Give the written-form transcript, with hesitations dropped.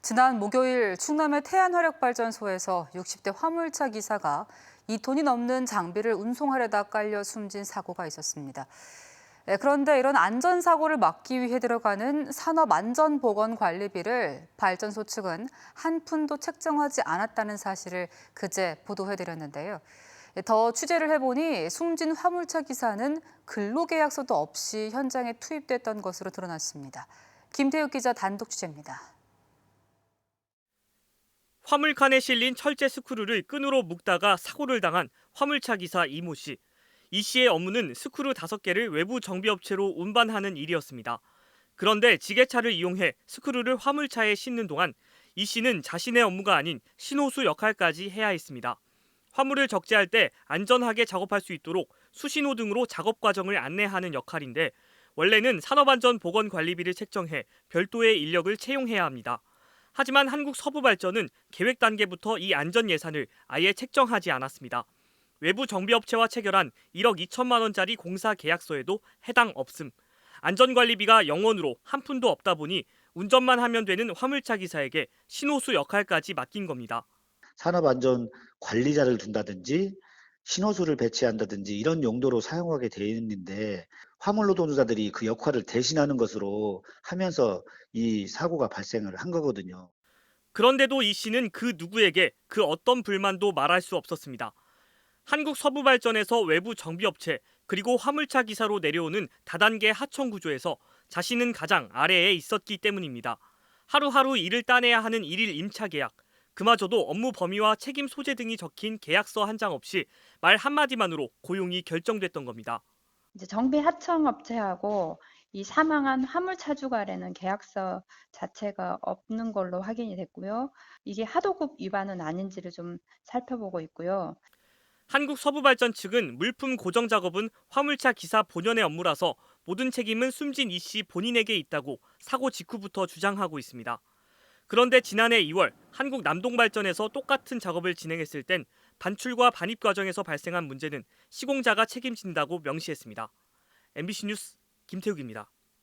지난 목요일 충남의 태안화력발전소에서 60대 화물차 기사가 2톤이 넘는 장비를 운송하려다 깔려 숨진 사고가 있었습니다. 그런데 이런 안전사고를 막기 위해 들어가는 산업안전보건관리비를 발전소 측은 한 푼도 책정하지 않았다는 사실을 그제 보도해드렸는데요. 더 취재를 해보니 숨진 화물차 기사는 근로계약서도 없이 현장에 투입됐던 것으로 드러났습니다. 김태욱 기자 단독 취재입니다. 화물칸에 실린 철제 스크루를 끈으로 묶다가 사고를 당한 화물차 기사 이모 씨. 이 씨의 업무는 스크루 5개를 외부 정비업체로 운반하는 일이었습니다. 그런데 지게차를 이용해 스크루를 화물차에 싣는 동안 이 씨는 자신의 업무가 아닌 신호수 역할까지 해야 했습니다. 화물을 적재할 때 안전하게 작업할 수 있도록 수신호 등으로 작업 과정을 안내하는 역할인데 원래는 산업안전보건관리비를 책정해 별도의 인력을 채용해야 합니다. 하지만 한국서부발전은 계획 단계부터 이 안전 예산을 아예 책정하지 않았습니다. 외부 정비업체와 체결한 1억 2천만 원짜리 공사 계약서에도 해당 없음. 안전관리비가 0원으로 한 푼도 없다 보니 운전만 하면 되는 화물차 기사에게 신호수 역할까지 맡긴 겁니다. 산업안전 관리자를 둔다든지 신호수를 배치한다든지 이런 용도로 사용하게 되어 있는데 화물 노동자들이 그 역할을 대신하는 것으로 하면서 이 사고가 발생을 한 거거든요. 그런데도 이 씨는 그 누구에게 그 어떤 불만도 말할 수 없었습니다. 한국서부발전에서 외부 정비업체 그리고 화물차 기사로 내려오는 다단계 하청 구조에서 자신은 가장 아래에 있었기 때문입니다. 하루하루 일을 따내야 하는 일일 임차 계약, 그마저도 업무 범위와 책임 소재 등이 적힌 계약서 한 장 없이 말 한마디만으로 고용이 결정됐던 겁니다. 이제 정비 하청업체하고 이 사망한 화물차주간에는 계약서 자체가 없는 걸로 확인이 됐고요. 이게 하도급 위반은 아닌지를 좀 살펴보고 있고요. 한국서부발전 측은 물품 고정 작업은 화물차 기사 본연의 업무라서 모든 책임은 숨진 이 씨 본인에게 있다고 사고 직후부터 주장하고 있습니다. 그런데 지난해 2월 한국남동발전에서 똑같은 작업을 진행했을 땐 반출과 반입 과정에서 발생한 문제는 시공자가 책임진다고 명시했습니다. MBC 뉴스 김태욱입니다.